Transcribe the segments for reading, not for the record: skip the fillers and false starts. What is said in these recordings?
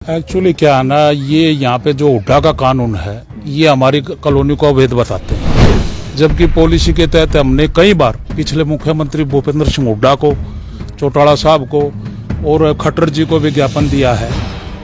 Actually क्या है ना, ये यहाँ पे जो हुड्डा का कानून है ये हमारी कॉलोनी को अवैध बताते हैं, जबकि पॉलिसी के तहत हमने कई बार पिछले मुख्यमंत्री भूपेंद्र सिंह हुड्डा को, चौटाला साहब को और खट्टर जी को भी ज्ञापन दिया है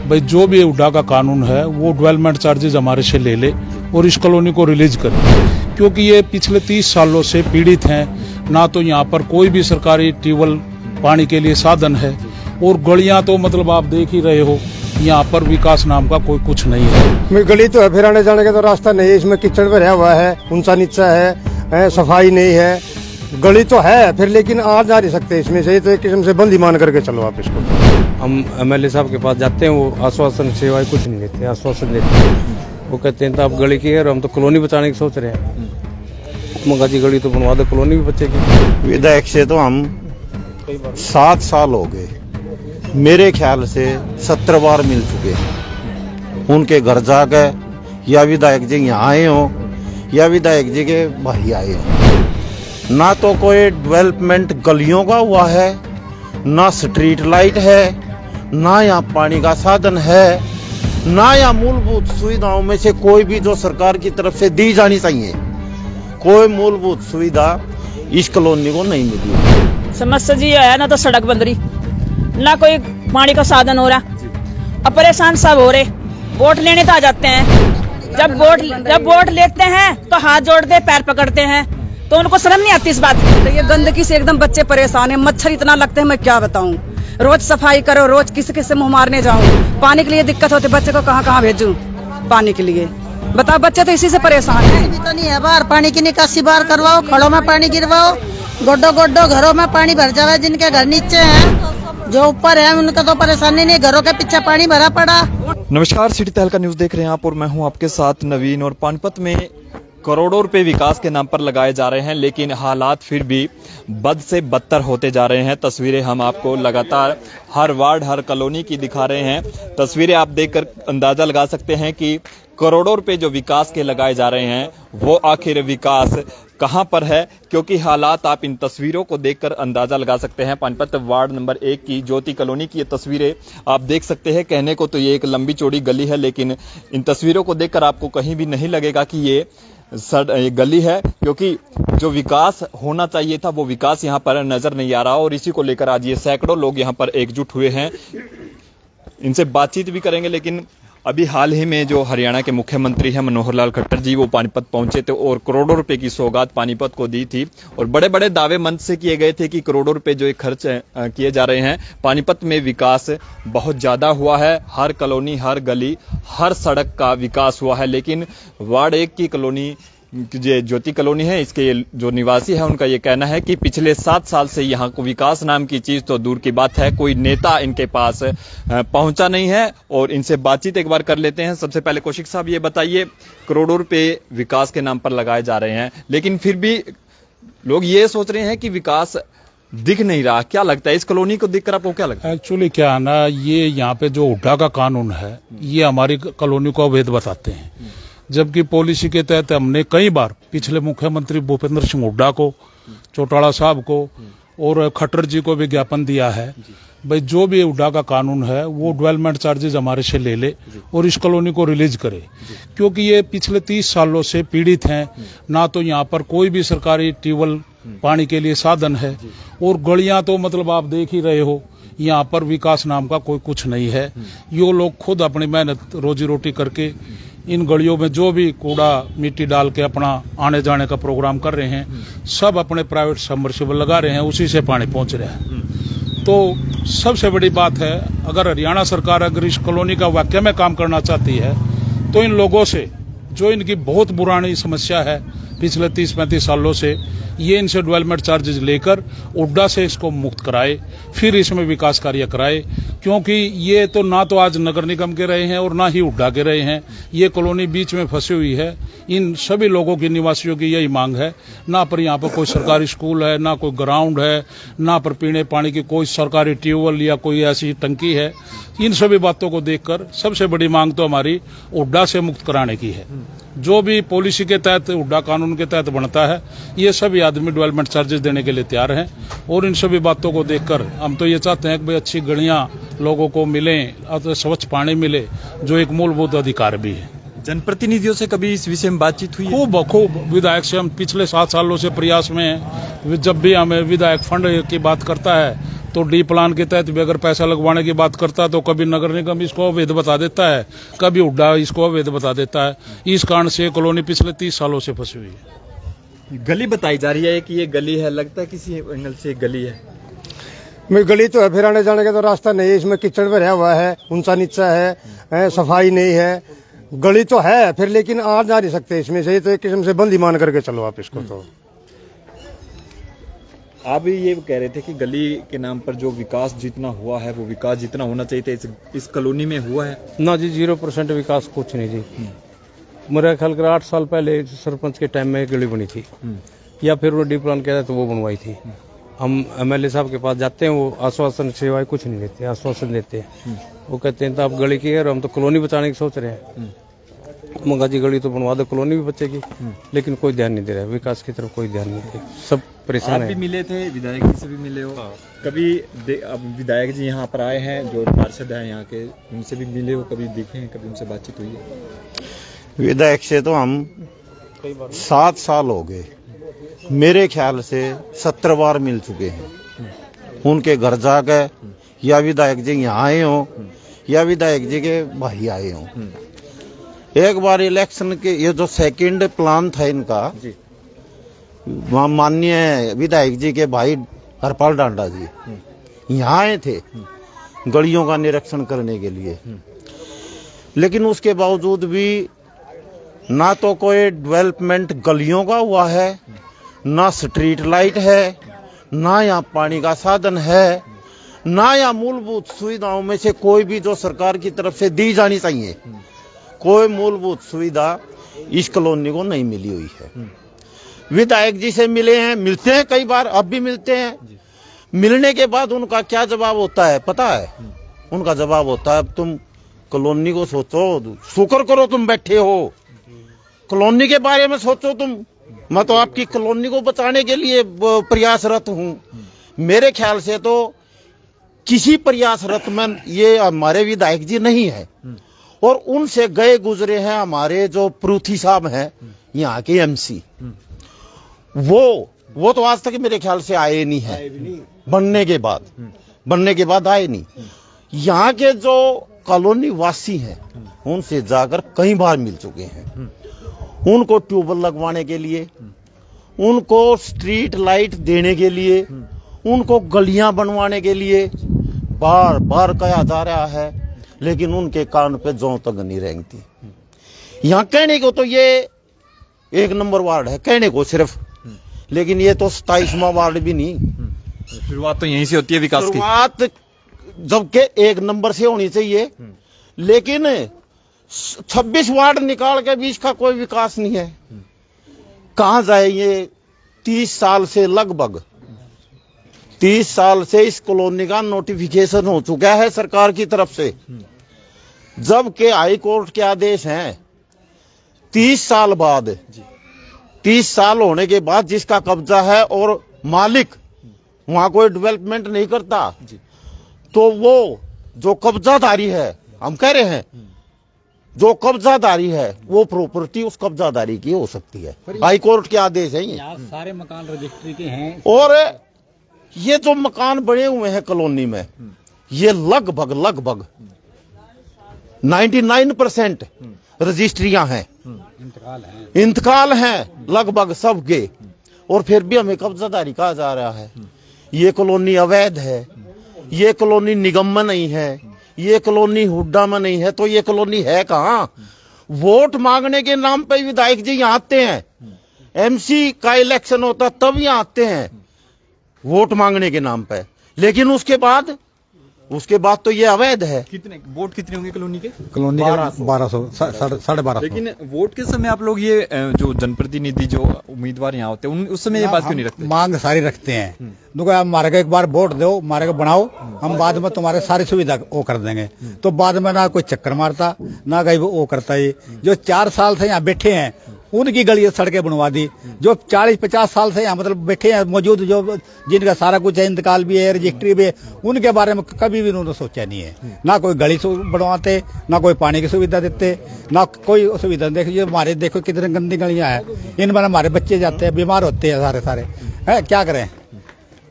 भाई जो भी हुड्डा का कानून है वो डेवलपमेंट चार्जेस हमारे से ले ले और इस कॉलोनी को रिलीज करे, क्योंकि ये पिछले 30 सालों से पीड़ित हैं। ना तो यहाँ पर कोई भी सरकारी ट्यूबवेल पानी के लिए साधन है और गलियां तो मतलब आप देख ही रहे हो, यहाँ पर विकास नाम का कोई कुछ नहीं है। गली तो है, फिर आने जाने का तो रास्ता नहीं है, इसमें कीचड़ भरा हुआ है, ऊंचा नीचा है, सफाई नहीं है। गली तो है फिर, लेकिन आ जा नहीं सकते इसमें से, तो एक किस्म से बंदी मान करके चलो आप इसको। हम एमएलए साहब के पास जाते हैं, वो आश्वासन सेवाएं कुछ नहीं देते, आश्वासन देते हैं। वो कहते हैं तो आप गली की है और हम तो कॉलोनी बचाने की सोच रहे हैं। मंगा जी गली तो बनवा दो, कॉलोनी भी बचेगी। विधायक से तो हम 7 साल हो गए, मेरे ख्याल से 17 बार मिल चुके हैं। उनके घर जाकर या विधायक जी यहाँ आए हो या विधायक जी के भाई आए हो, ना तो कोई डेवलपमेंट गलियों का हुआ है, ना स्ट्रीट लाइट है, ना यहाँ पानी का साधन है, ना यहाँ मूलभूत सुविधाओं में से कोई भी जो सरकार की तरफ से दी जानी चाहिए, कोई मूलभूत सुविधा इस कॉलोनी को नहीं मिली। समस्या जी है ना, तो सड़क बंद रही, ना कोई पानी का साधन हो रहा, अब परेशान सब हो रहे। वोट लेने तो आ जाते हैं, जब वोट लेते हैं तो हाथ जोड़ते पैर पकड़ते हैं, तो उनको शर्म नहीं आती इस बात की। ये गंदगी से एकदम बच्चे परेशान है, मच्छर इतना लगते हैं मैं क्या बताऊं। रोज सफाई करो, रोज किसी मुंह मारने जाऊं, पानी के लिए दिक्कत होती, बच्चे को कहाँ भेजूं पानी के लिए, बताओ। बच्चे तो इसी से परेशान है। तो नहीं है, बाहर पानी की निकासी बाहर करवाओ, खड़ों में पानी गिरवाओ, गोड्डो घरों में पानी भर जावे। जिनके घर नीचे हैं, जो ऊपर है, उनका तो परेशानी नहीं, घरों के पीछे पानी भरा पड़ा। नमस्कार, सिटी तहलका न्यूज देख रहे हैं आप और मैं हूं आपके साथ नवीन। और पानीपत में करोड़ों रुपए विकास के नाम पर लगाए जा रहे हैं, लेकिन हालात फिर भी बद से बदतर होते जा रहे हैं। तस्वीरें हम आपको लगातार हर वार्ड, हर कॉलोनी की दिखा रहे हैं। तस्वीरें आप देखकर अंदाजा लगा सकते हैं कि करोड़ों रुपए जो विकास के लगाए जा रहे हैं वो आखिर विकास कहां पर है, क्योंकि हालात आप इन तस्वीरों को देखकर अंदाजा लगा सकते हैं। पानीपत वार्ड नंबर 1 की ज्योति कॉलोनी की ये तस्वीरें आप देख सकते हैं। कहने को तो ये एक लंबी चौड़ी गली है, लेकिन इन तस्वीरों को देखकर आपको कहीं भी नहीं लगेगा कि ये गली है, क्योंकि जो विकास होना चाहिए था वो विकास यहां पर नजर नहीं आ रहा। और इसी को लेकर आज ये सैकड़ों लोग यहां पर एकजुट हुए हैं। इनसे बातचीत भी करेंगे, लेकिन अभी हाल ही में जो हरियाणा के मुख्यमंत्री हैं मनोहर लाल खट्टर जी, वो पानीपत पहुंचे थे और करोड़ों रुपए की सौगात पानीपत को दी थी। और बड़े बड़े दावे मंच से किए गए थे कि करोड़ों रुपए जो खर्च किए जा रहे हैं, पानीपत में विकास बहुत ज्यादा हुआ है। हर कॉलोनी, हर गली, हर सड़क का विकास हुआ है। लेकिन वार्ड 1 की कॉलोनी, जो ज्योति कॉलोनी है, इसके जो निवासी है उनका ये कहना है कि पिछले 7 साल से यहाँ को विकास नाम की चीज तो दूर की बात है, कोई नेता इनके पास पहुंचा नहीं है। और इनसे बातचीत एक बार कर लेते हैं। सबसे पहले कौशिक साहब ये बताइए, करोड़ों रुपए विकास के नाम पर लगाए जा रहे हैं, लेकिन फिर भी लोग ये सोच रहे हैं कि विकास दिख नहीं रहा। क्या लगता है इस कॉलोनी को देखकर आपको क्या लगता है? एक्चुअली क्या है ना, ये यहाँ पे जो हुड्डा का कानून है ये हमारी कॉलोनी को अवैध बताते हैं, जबकि पॉलिसी के तहत हमने कई बार पिछले मुख्यमंत्री भूपेंद्र सिंह हुड्डा को, चौटाला साहब को और खट्टर जी को भी ज्ञापन दिया है भाई जो भी हुड्डा का कानून है वो डेवलपमेंट चार्जेस हमारे से ले ले और इस कॉलोनी को रिलीज करे, क्योंकि ये पिछले 30 सालों से पीड़ित हैं। ना तो यहाँ पर कोई भी सरकारी ट्यूबवेल पानी के लिए साधन है और गलियां तो मतलब आप देख ही रहे हो, यहाँ पर विकास नाम का कोई कुछ नहीं है। ये लोग खुद अपनी मेहनत रोजी रोटी करके इन गलियों में जो भी कूड़ा मिट्टी डाल के अपना आने जाने का प्रोग्राम कर रहे हैं, सब अपने प्राइवेट सबमर्सिबल लगा रहे हैं, उसी से पानी पहुंच रहा है। तो सबसे बड़ी बात है, अगर हरियाणा सरकार अगर इस कॉलोनी का वाकई में काम करना चाहती है तो इन लोगों से, जो इनकी बहुत पुरानी समस्या है पिछले 30-35 सालों से, ये इनसे डेवलपमेंट चार्जेस लेकर हुड्डा से इसको मुक्त कराए, फिर इसमें विकास कार्य कराए। क्योंकि ये तो ना तो आज नगर निगम के रहे हैं और ना ही हुड्डा के रहे हैं, ये कॉलोनी बीच में फंसी हुई है। इन सभी लोगों की, निवासियों की यही मांग है। ना पर यहाँ पर कोई सरकारी स्कूल है, ना कोई ग्राउंड है, ना पर पीने पानी की कोई सरकारी ट्यूबवेल या कोई ऐसी टंकी है। इन सभी बातों को देखकर सबसे बड़ी मांग तो हमारी हुड्डा से मुक्त कराने की है। जो भी पॉलिसी के तहत हुड्डा कानून के तहत बनता है, ये सभी आदमी डेवलपमेंट चार्जेस देने के लिए तैयार हैं। और इन सभी बातों को देखकर हम तो ये चाहते हैं कि भाई अच्छी गलियां लोगों को मिलें और स्वच्छ पानी मिले, जो एक मूलभूत अधिकार भी है। जनप्रतिनिधियों से कभी इस विषय में बातचीत हुई है? खूब विधायक से हम पिछले 7 सालों से प्रयास में हैं। जब भी हमें विधायक फंड की बात करता है तो डी प्लान के तहत भी अगर पैसा लगवाने की बात करता है तो कभी नगर निगम इसको अवैध बता देता है, कभी हुड्डा इसको अवैध बता देता है। इस कारण से कॉलोनी पिछले 30 सालों से फंसी हुई है। गली बताई जा रही है कि ये गली है, लगता है किसी एंगल से गली है। मैं गली तो है, फिर आने जाने का तो रास्ता नहीं है, इसमें कीचड़ भरा हुआ है, ऊंचा नीचा है, सफाई नहीं है। गली तो है फिर, लेकिन आ जा नहीं सकते इसमें से, तो एक किस्म से बंदी मान करके चलो आप इसको। तो आप भी ये कह रहे थे कि गली के नाम पर जो विकास जितना हुआ है वो विकास जितना होना चाहिए था इस कॉलोनी में हुआ है ना जी। 0% विकास कुछ नहीं जी। मेरा ख्याल कर 8 साल पहले सरपंच के टाइम में एक गली बनी थी, या फिर वो डी प्लान कहता तो वो बनवाई थी। हम MLA साहब के पास जाते हैं, वो आश्वासन सेवाएं कुछ नहीं देते, आश्वासन देते हैं। वो कहते हैं तो आप गली की है, हम तो कॉलोनी बचाने की सोच रहे हैं। मंगा जी गली तो बनवा दो, कॉलोनी भी बचेगी। लेकिन कोई ध्यान नहीं दे रहा है, विकास की तरफ कोई ध्यान नहीं दे, सब परेशान है। आप भी मिले थे, विधायक जी से भी मिले हो कभी? अब विधायक जी यहाँ पर आए हैं, जो पार्षद हैं यहाँ के, उनसे भी मिले हो, कभी देखे हैं, कभी उनसे बातचीत हुई है? विधायक से तो हम 7 साल हो गए, मेरे ख्याल से 17 बार मिल चुके हैं। उनके घर जाकर या विधायक जी यहाँ आए हो या विधायक जी के भाई आए हो। एक बार इलेक्शन के ये जो सेकंड प्लान था इनका, माननीय विधायक जी के भाई हरपाल डांडा जी यहाँ आए थे गलियों का निरीक्षण करने के लिए। लेकिन उसके बावजूद भी ना तो कोई डेवलपमेंट गलियों का हुआ है, ना स्ट्रीट लाइट है, ना यहाँ पानी का साधन है, ना यहाँ मूलभूत सुविधाओं में से कोई भी जो सरकार की तरफ से दी जानी चाहिए, कोई मूलभूत सुविधा इस कॉलोनी को नहीं मिली हुई है। विधायक जी से मिले हैं, मिलते हैं कई बार, अब भी मिलते हैं। मिलने के बाद उनका क्या जवाब होता है पता है? उनका जवाब होता है, अब तुम कॉलोनी को सोचो, शुक्र करो तुम बैठे हो, कॉलोनी के बारे में सोचो तुम। मैं तो आपकी कॉलोनी को बचाने के लिए प्रयासरत हूं। मेरे ख्याल से तो किसी प्रयासरत में ये हमारे विधायक जी नहीं है, और उनसे गए गुजरे हैं हमारे जो परूथी साहब हैं यहाँ के MC, वो तो आज तक मेरे ख्याल से आए नहीं है। बनने के बाद आए नहीं। यहाँ के जो कॉलोनी वासी हैं उनसे जाकर कई बार मिल चुके हैं। उनको ट्यूबवेल लगवाने के लिए, उनको स्ट्रीट लाइट देने के लिए, उनको गलियां बनवाने के लिए बार बार कहा जा रहा है, लेकिन उनके कान पे जौ तक नहीं रेंगती। यहाँ कहने को तो ये 1 नंबर वार्ड है, कहने को सिर्फ, लेकिन ये तो 27वां वार्ड भी नहीं। शुरुआत तो यहीं से होती है विकास की। शुरुआत जबकि 1 नंबर से होनी चाहिए, लेकिन 26 वार्ड निकाल के बीच का कोई विकास नहीं है। कहां जाए ये? 30 साल से, लगभग 30 साल से इस कॉलोनी का नोटिफिकेशन हो चुका है सरकार की तरफ से, जबकि हाई कोर्ट के आदेश हैं 30 साल बाद, 30 साल होने के बाद जिसका कब्जा है और मालिक वहां कोई डेवलपमेंट नहीं करता, तो वो जो कब्जादारी है, हम कह रहे हैं जो कब्जादारी है वो प्रॉपर्टी उस कब्जादारी की हो सकती है। हाई कोर्ट के आदेश है ये। सारे मकान रजिस्ट्री के हैं, और ये जो मकान बने हुए हैं कॉलोनी में, ये लगभग 99% रजिस्ट्रियां हैं, इंतकाल हैं लगभग सबके, और फिर भी हमें कब्जादारी कहा जा रहा है। ये कॉलोनी अवैध है, ये कॉलोनी निगम में नहीं है, ये कॉलोनी हुड्डा में नहीं है, तो ये कॉलोनी है कहां? वोट मांगने के नाम पे विधायक जी यहाँ आते हैं, MC का इलेक्शन होता तब यहाँ आते हैं वोट मांगने के नाम पे, लेकिन उसके बाद उसके बाद तो ये अवैध है। कितने वोट कितने होंगे कॉलोनी के? कॉलोनी का 1200 1250। लेकिन वोट के समय आप लोग ये जो जनप्रतिनिधि जो उम्मीदवार यहाँ होते हैं उस समय ये बात क्यों नहीं रखते? मांग सारी रखते हैं, देखो आप हमारे को एक बार वोट दो, हमारे को बनाओ, हम बाद में तुम्हारे सारी सुविधा वो कर देंगे। तो बाद में ना कोई चक्कर मारता, ना कहीं वो करता। ही जो 4 साल से यहाँ बैठे हैं उनकी गली सड़कें बनवा दी। जो 40-50 साल से यहाँ मतलब बैठे हैं मौजूद, जो जिनका सारा कुछ है, इंतकाल भी है, रजिस्ट्री भी है, उनके बारे में कभी भी उन्होंने सोचा नहीं है। ना कोई गली बनवाते, ना कोई पानी की सुविधा देते, ना कोई सुविधा। देखिए हमारे देखो कितनी गंदी गलियां हैं, इन पर हमारे बच्चे जाते हैं, बीमार होते हैं सारे है। क्या करें,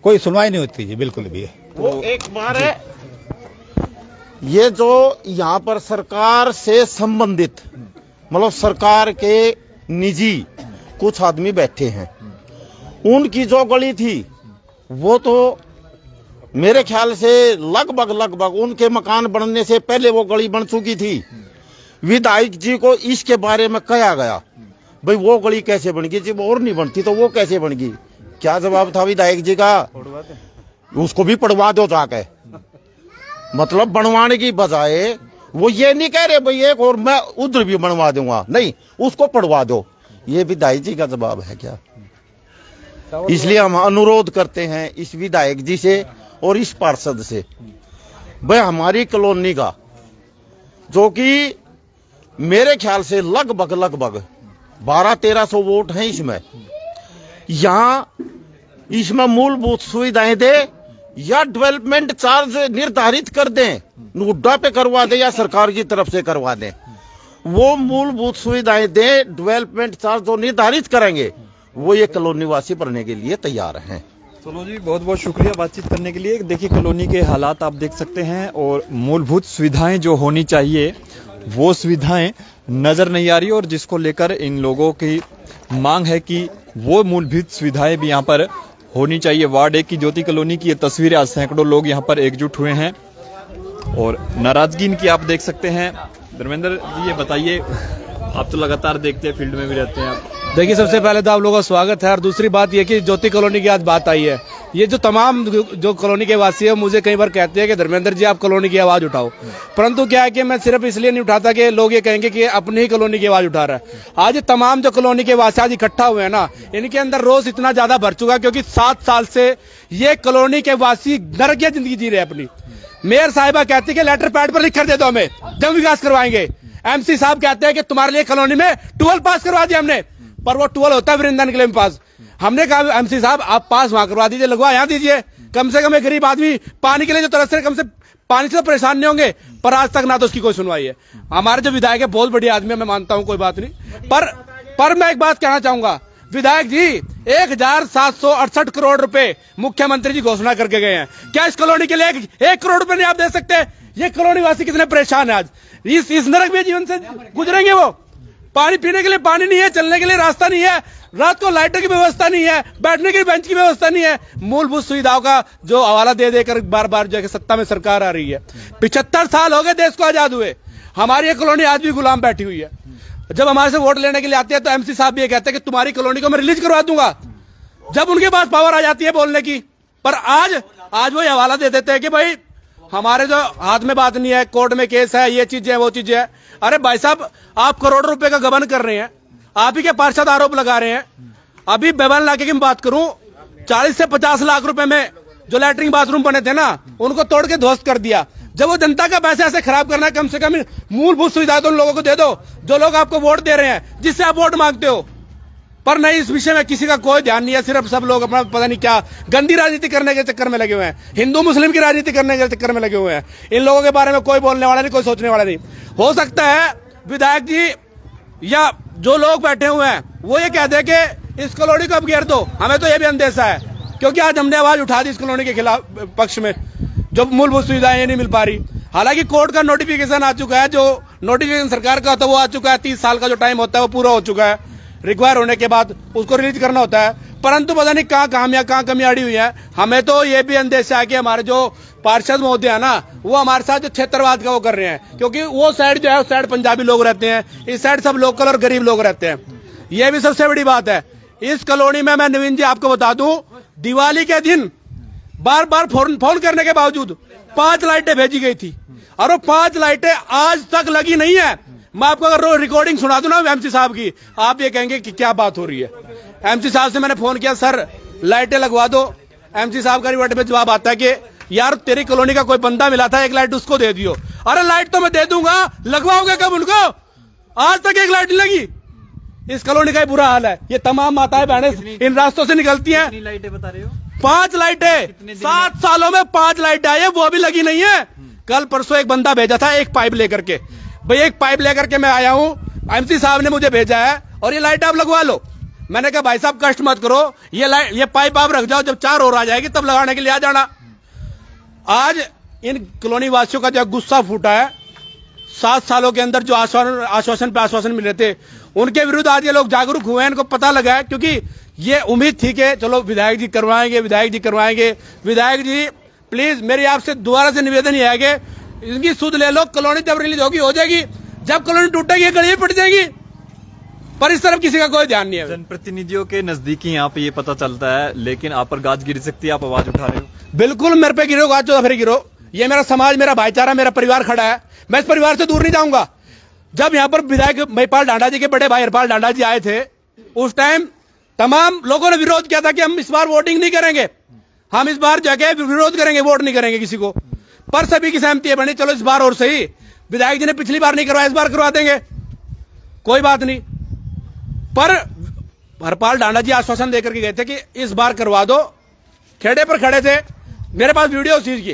कोई सुनवाई नहीं होती जी बिल्कुल भी। वो एक बार है ये जो यहाँ पर सरकार से संबंधित मतलब सरकार के निजी कुछ आदमी बैठे हैं, उनकी जो गली थी वो तो मेरे ख्याल से लगभग उनके मकान बनने से पहले वो गली बन चुकी थी। विधायक जी को इसके बारे में कहा गया, भाई वो गली कैसे बन गई, जब और नहीं बनती तो वो कैसे बन गई? क्या जवाब था विधायक जी का? उसको भी पढ़वा दो जाके। मतलब बनवाने की बजाय वो ये नहीं कह रहे भाई एक और मैं उधर भी बनवा दूंगा, नहीं उसको पढ़वा दो। ये विधायक जी का जवाब है क्या? इसलिए हम अनुरोध करते हैं इस विधायक जी से और इस पार्षद से, भाई हमारी कॉलोनी का जो कि मेरे ख्याल से लगभग 1200-1300 वोट हैं इसमें, यहाँ इसमें मूलभूत सुविधाएं दे या डेवलपमेंट चार्ज निर्धारित कर दें, हुड्डा पे करवा दें या सरकार की तरफ से करवा दें। वो मूलभूत सुविधाएं दें, डेवलपमेंट चार्ज जो निर्धारित करेंगे वो ये कॉलोनी वासी भरने के लिए तैयार हैं। चलो जी, बहुत बहुत शुक्रिया बातचीत करने के लिए। देखिए कॉलोनी के हालात आप देख सकते हैं और मूलभूत सुविधाएं जो होनी चाहिए वो सुविधाएं नजर नहीं आ रही, और जिसको लेकर इन लोगों की मांग है कि वो मूलभूत सुविधाएं भी यहाँ पर होनी चाहिए। वार्ड 1 की ज्योति कॉलोनी की ये तस्वीरें, आज सैकड़ों लोग यहाँ पर एकजुट हुए हैं और नाराजगी इनकी आप देख सकते हैं। धर्मेंद्र जी ये बताइए, आप तो लगातार देखते हैं, फील्ड में भी रहते हैं आप। देखिए सबसे पहले तो आप लोगों का स्वागत है, और दूसरी बात यह कि ज्योति कॉलोनी की आज बात आई है। ये जो तमाम जो कॉलोनी के वासी है मुझे कई बार कहते हैं कि धर्मेंद्र जी आप कॉलोनी की आवाज उठाओ, परंतु क्या है कि मैं सिर्फ इसलिए नहीं उठाता कि लोग ये कहेंगे कि अपनी ही कॉलोनी की आवाज उठा रहा है। आज तमाम जो कॉलोनी के वासी आज इकट्ठा हुए हैं ना, इनके अंदर रोष इतना ज्यादा भर चुका है क्योंकि 7 साल से ये कॉलोनी के वासी नरकीय जिंदगी जी रहे हैं अपनी। मेयर साहिबा कहती है कि लेटर पैड पर लिख कर दे दो हमें, जब विकास करवाएंगे। एमसी साहब कहते हैं कि तुम्हारे लिए कॉलोनी में 12 पास करवा दिया हमने, पर वो 12 होता है वृंदन के लिए पास। हमने कहा एमसी साहब आप पास वहां करवा दीजिए, लगवा यहां दीजिए, कम से कम एक गरीब आदमी पानी के लिए जो तरस रहे कम से पानी से तो परेशान नहीं होंगे। पर आज तक ना तो उसकी कोई सुनवाई है। हमारे जो विधायक है बहुत बढ़िया आदमी है, मैं मानता हूं, कोई बात नहीं, पर मैं एक बात कहना चाहूंगा, विधायक जी 1768 करोड़ रुपए मुख्यमंत्री जी घोषणा करके गए हैं। क्या इस कॉलोनी के लिए 1 करोड़ रुपए नहीं आप दे सकते? ये कॉलोनी वासी कितने परेशान है आज, इस नरक में जीवन से गुजरेंगे। वो पानी पीने के लिए पानी नहीं है, चलने के लिए रास्ता नहीं है, रात को लाइटों की व्यवस्था नहीं है, बैठने के लिए बेंच की व्यवस्था नहीं है। मूलभूत सुविधाओं का जो हवाला दे देकर बार बार जो है सत्ता में सरकार आ रही है। 75 साल हो गए देश को आजाद हुए, हमारी ये कॉलोनी आज भी गुलाम बैठी हुई है। जब हमारे से वोट लेने के लिए आते हैं तो एमसी साहब भी ये कहते हैं कि तुम्हारी कॉलोनी को मैं रिलीज करवा दूंगा, जब उनके पास पावर आ जाती है बोलने की। पर आज वो हवाला दे देते हैं कि भाई हमारे जो हाथ में बात नहीं है, कोर्ट में केस है, ये चीजें वो चीजें है। अरे भाई साहब आप करोड़ों रुपए का गबन कर रहे हैं, आप ही के पार्षद आरोप लगा रहे हैं। अभी बेबन इलाके की बात करूं, 40 से 50 लाख रुपए में जो लैट्रिन बाथरूम बने थे ना, उनको तोड़ के ध्वस्त कर दिया। जब वो जनता का पैसा ऐसे खराब करना है, कम से कम मूलभूत सुविधाएं तो उन लोगों को दे दो जो लोग आपको वोट दे रहे हैं, जिससे आप वोट मांगते हो। पर नहीं, इस विषय में किसी का कोई ध्यान नहीं है। सिर्फ सब लोग अपना पता नहीं क्या गंदी राजनीति करने के चक्कर में लगे हुए हैं, हिंदू मुस्लिम की राजनीति करने के चक्कर में लगे हुए हैं। इन लोगों के बारे में कोई बोलने वाला नहीं, कोई सोचने वाला नहीं। हो सकता है विधायक जी या जो लोग बैठे हुए हैं वो ये कहते हैं कि इस कॉलोनी को अब घेर दो। हमें तो ये भी अंदेशा है, क्योंकि आज हमने आवाज उठा दी इस कॉलोनी के खिलाफ पक्ष में, जो मूलभूत सुविधाएं ये नहीं मिल पा रही। हालांकि कोर्ट का नोटिफिकेशन आ चुका है, जो नोटिफिकेशन सरकार का होता है वो आ चुका है, 30 साल का जो टाइम होता है वो पूरा हो चुका है। रिक्वायर होने के बाद उसको रिलीज करना होता है, परंतु पता नहीं कहां कमी अड़ी हुई है। हमें तो ये भी अंदेशा है कि हमारे जो पार्षद महोदय है ना, वो हमारे साथ जो क्षेत्रवाद का वो कर रहे हैं, क्योंकि वो साइड जो है उस साइड पंजाबी लोग रहते हैं, इस साइड सब लोकल और गरीब लोग रहते हैं। ये भी सबसे बड़ी बात है। इस कॉलोनी में मैं नवीन जी आपको बता दूं, दिवाली के दिन बार बार फोन करने के बावजूद 5 लाइटें भेजी गई थी और वो 5 लाइटें आज तक लगी नहीं है। मैं आपको अगर रिकॉर्डिंग सुना दूं ना एमसी साहब की, आप ये कहेंगे कि क्या बात हो रही है। एमसी साहब से मैंने फोन किया, सर लाइटें लगवा दो। एमसी साहब का रिवर्ट में जवाब आता है कि यार तेरी कॉलोनी का कोई बंदा मिला था, एक लाइट उसको दे दियो। अरे लाइट तो मैं दे दूंगा, लगवाओगे कब उनको? आज तक एक लाइट नहीं लगी। इस कॉलोनी का ही बुरा हाल है। ये तमाम माताएं बहनें इन रास्तों से निकलती हैं। कितनी लाइटें बता रहे हो? 5 लाइटें 7 सालों में 5 लाइटें आई है, वो अभी लगी नहीं है। कल परसों एक बंदा भेजा था एक पाइप लेकर के, भाई एक पाइप लेकर के मैं आया हूं, एमसी साहब ने मुझे भेजा है और ये लाइट आप लगवा लो। मैंने कहा भाई साहब कष्ट मत करो, ये पाइप आप रख जाओ, जब 4 और आ जाएगी तब लगाने के लिए आ जाना। आज इन कॉलोनी वासियों का जो गुस्सा फूटा है, 7 सालों के अंदर जो आश्वासन पे आश्वासन मिले थे, उनके विरुद्ध आज ये लोग जागरूक हुए हैं, इनको पता लगा है। क्योंकि ये उम्मीद थी कि चलो विधायक जी करवाएंगे, विधायक जी करवाएंगे। विधायक जी प्लीज मेरी आपसे दोबारा से निवेदन ये है कि इनकी सुध ले लो। कॉलोनी जब रिलीज होगी हो जाएगी, जब कॉलोनी टूटेगी गली पड़ जाएगी, पर इस तरफ किसी का कोई ध्यान नहीं है। जनप्रतिनिधियों के नजदीकी यहाँ पे ये पता चलता है, लेकिन आप पर गाज गिर सकती है, आप आवाज उठा रहे हो। बिल्कुल मेरे पे गिरो, गाज फिर गिरो। ये मेरा समाज, मेरा भाईचारा, मेरा परिवार खड़ा है, मैं इस परिवार से दूर नहीं जाऊंगा। जब यहाँ पर विधायक महिपाल डांडा जी के बड़े भाई हरपाल डांडा जी आए थे, उस टाइम तमाम लोगों ने विरोध किया था कि हम इस बार वोटिंग नहीं करेंगे, हम इस बार जाके विरोध करेंगे, वोट नहीं करेंगे किसी को। पर सभी की सहमति बनी, चलो इस बार और सही, विधायक जी ने पिछली बार नहीं करवाया, इस बार करवा देंगे, कोई बात नहीं। पर हरपाल डांडा जी आश्वासन देकर के गए थे कि इस बार करवा दो। खेड़े पर खड़े थे, मेरे पास वीडियो उस चीज की,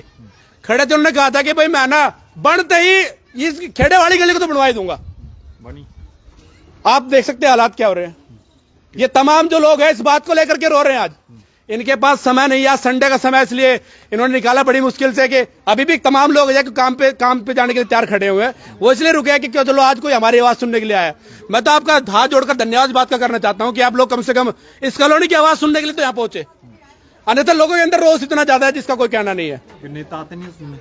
खड़े थे, उन्होंने कहा था कि भाई मैं ना बनते ही इस खेड़े वाली गली को तो बनवा ही दूंगा। बनी। आप देख सकते हैं हालात क्या हो रहे हैं। ये तमाम जो लोग हैं इस बात को लेकर के रो रहे हैं। आज इनके पास समय नहीं है, आज संडे का समय, इसलिए इन्होंने निकाला बड़ी मुश्किल से कि अभी भी तमाम लोग हैं कि काम पे जाने के लिए तैयार खड़े हुए हैं। वो इसलिए रुके हैं कि क्यों चलो आज कोई हमारी आवाज सुनने के लिए आया। मैं तो आपका हाथ जोड़कर धन्यवाद इस बात का करना चाहता हूं कि आप लोग कम से कम इस कॉलोनी की आवाज सुनने के लिए तो यहाँ पहुंचे, अन्यथा लोगों के अंदर रोष इतना ज्यादा है जिसका कोई कहना नहीं है। नेता आते नहीं सुनने?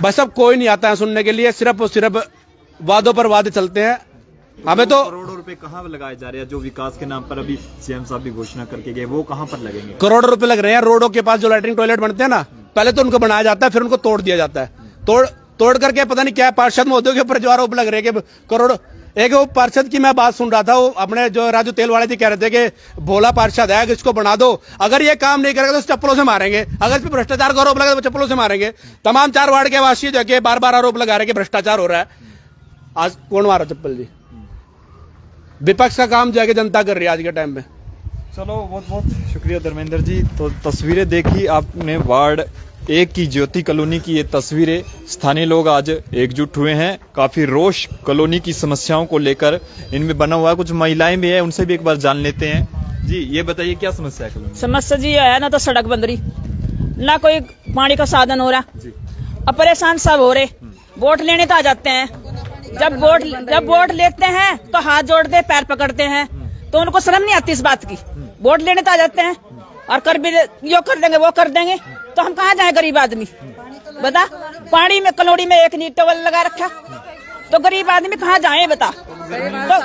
बस अब कोई नहीं आता है सुनने के लिए, सिर्फ और सिर्फ वादों पर वादे चलते हैं। हमें तो करोड़ों रुपए कहाँ लगाए जा रहे हैं जो विकास के नाम पर अभी सीएम साहब भी घोषणा करके गए, वो कहाँ पर लगेंगे? करोड़ों रुपए लग रहे हैं। रोडों के पास जो लैट्रिन टॉयलेट बनते हैं ना, पहले तो उनको बनाया जाता है, फिर उनको तोड़ दिया जाता है। तोड़ करके पता नहीं क्या पार्षद महोदय के ऊपर जो आरोप लग रहे हैं कि करोड़। एक वो पार्षद की मैं बात सुन रहा था, वो अपने जो राजू तेलवाड़े जी कह रहे थे कि भोला पार्षद है, कि इसको बना दो, अगर ये काम नहीं करेगा तो चप्पलों से मारेंगे, अगर इस पर भ्रष्टाचार का आरोप लगा तो चप्पलों से मारेंगे। तमाम 4 वार्ड के वासी जो कि बार-बार आरोप लगा रहे कि भ्रष्टाचार हो रहा है। आज कौन मारा चप्पल जी? विपक्ष का काम जाके जनता कर रही है आज के टाइम में। चलो बहुत बहुत शुक्रिया धर्मेंद्र जी। तो तस्वीरें देखी आपने वार्ड 1 की ज्योति कॉलोनी की ये तस्वीरें। स्थानीय लोग आज एकजुट हुए हैं, काफी रोष कॉलोनी की समस्याओं को लेकर इनमें बना हुआ है। कुछ महिलाएं भी हैं, उनसे भी एक बार जान लेते हैं। जी ये बताइए क्या समस्या है कॉलोनी? समस्या जी है ना, तो सड़क बंद रही, ना कोई पानी का साधन हो रहा, अब परेशान सब हो रहे। वोट लेने तो आ जाते हैं, जब वोट लेते हैं तो हाथ जोड़ते पैर पकड़ते हैं, तो उनको शर्म नहीं आती इस बात की। वोट लेने तो आ जाते हैं और कर भी यो कर देंगे वो कर देंगे, तो हम कहाँ जाए गरीब आदमी? बता, पानी में कलोनी में एक नीट टॉवल लगा रखा, तो गरीब आदमी कहाँ जाए बता? तो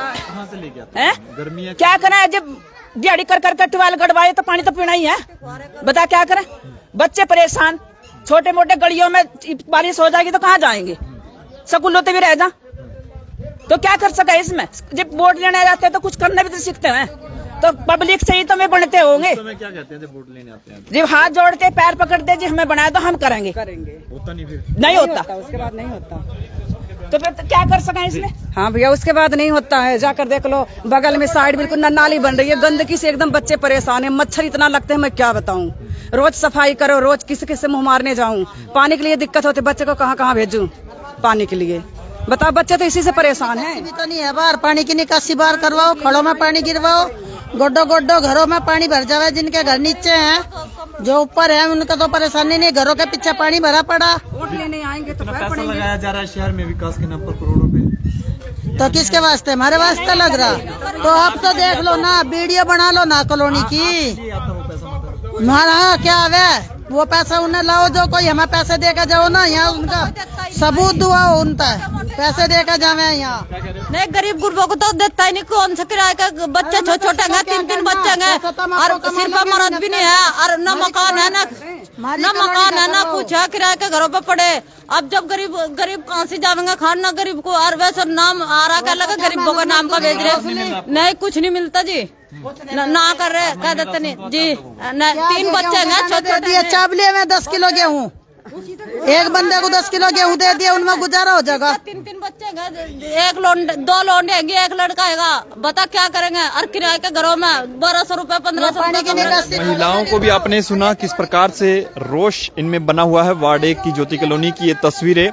गर्मी क्या करें, जब दिहाड़ी कर कर टॉवल गड़वाए तो पानी तो पीना ही है, बता क्या करें? बच्चे परेशान, छोटे मोटे गलियों में बारिश हो जाएगी तो कहाँ जाएंगे? स्कूलों पे भी रह जा, तो क्या कर सका इसमें? जब वोट लेने जाते हैं तो कुछ करना भी तो सीखते हैं, तो पब्लिक से ही तो में बनते होंगे। तो क्या कहते हैं जब वोट लेने आते हैं? जब हाथ जोड़ते पैर पकड़ते, जी हमें बनाया तो हम करेंगे। होता नहीं, फिर नहीं होता, उसके बाद नहीं होता, तो फिर क्या कर सका इसमें? हाँ भैया उसके बाद नहीं होता है। जाकर देख लो बगल में साइड बिल्कुल नाली बन रही है, गंदगी से एकदम बच्चे परेशान है, मच्छर इतना लगते हैं मैं क्या बताऊं। रोज सफाई करो, रोज किसी किसी मुंह मारने जाऊं, पानी के लिए दिक्कत होती, बच्चे को कहाँ कहाँ भेजूं पानी के लिए? बताओ, बच्चे तो इसी से परेशान हैं। भी तो नहीं है, बाहर पानी की निकासी बाहर करवाओ, खड़ों में पानी गिरवाओ, गोड्डो गोड्डो घरों में पानी भर जावे। जिनके घर नीचे हैं, जो ऊपर है, उनका तो परेशानी नहीं, घरों के पीछे पानी भरा पड़ा। वोट लेने आएंगे तो पैसा लगाया जा रहा है शहर में विकास के नाम पर करोड़ों रुपए, तो किसके वास्ते? हमारे वास्ते लग रहा। तो आप तो देख लो ना, वीडियो बना लो ना कॉलोनी की। हमारा क्या है वो पैसा उन्हें लाओ, जो कोई हमें पैसे देकर जाओ ना, यहाँ उनका सबूत दुआ हो, उनका पैसे देकर जावे। यहाँ नहीं, गरीब गुरबों को तो देता ही नहीं। कौन सा किराए का बच्चे छोटे छोटे हैं, 3-3 बच्चे हैं, और सिर पर मरद भी नहीं है, और न मकान है, न ना मकान है ना कुछ है, किराए के घरों पे पड़े। अब जब गरीब कहाँ से जाएंगे खाना, गरीब को और वैसे नाम आ रहा क्या लगा गरीबों का नाम का भेज रहे, नहीं कुछ नहीं मिलता जी, ना कर रहे कह देते नहीं जी। 3 बच्चे हैं छोटे, चावले में 10 किलो गेहूँ, एक बंदे को 10 किलो गेहूँ दे दिया, उनमें गुजारा हो जाएगा। 3 बच्चे हैं, 2 लौंडे हैं, एक लड़का है, बता क्या करेंगे। और किराए के घरों में 1200 रुपए 1500 रुपए। महिलाओं को भी आपने सुना किस प्रकार से रोष इनमें बना हुआ है। वार्ड 1 की ज्योति कॉलोनी की ये तस्वीरें।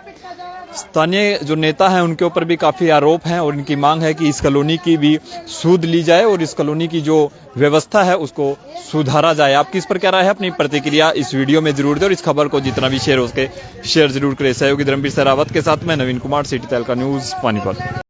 स्थानीय जो नेता हैं उनके ऊपर भी काफी आरोप हैं और इनकी मांग है कि इस कॉलोनी की भी सूद ली जाए और इस कॉलोनी की जो व्यवस्था है उसको सुधारा जाए। आपकी इस पर क्या राय है, अपनी प्रतिक्रिया इस वीडियो में जरूर दें और इस खबर को जितना भी शेयर हो सके शेयर जरूर करें। सहयोगी धर्मवीर सहरावत के साथ मैं नवीन कुमार, सिटी तहलका न्यूज, पानीपत।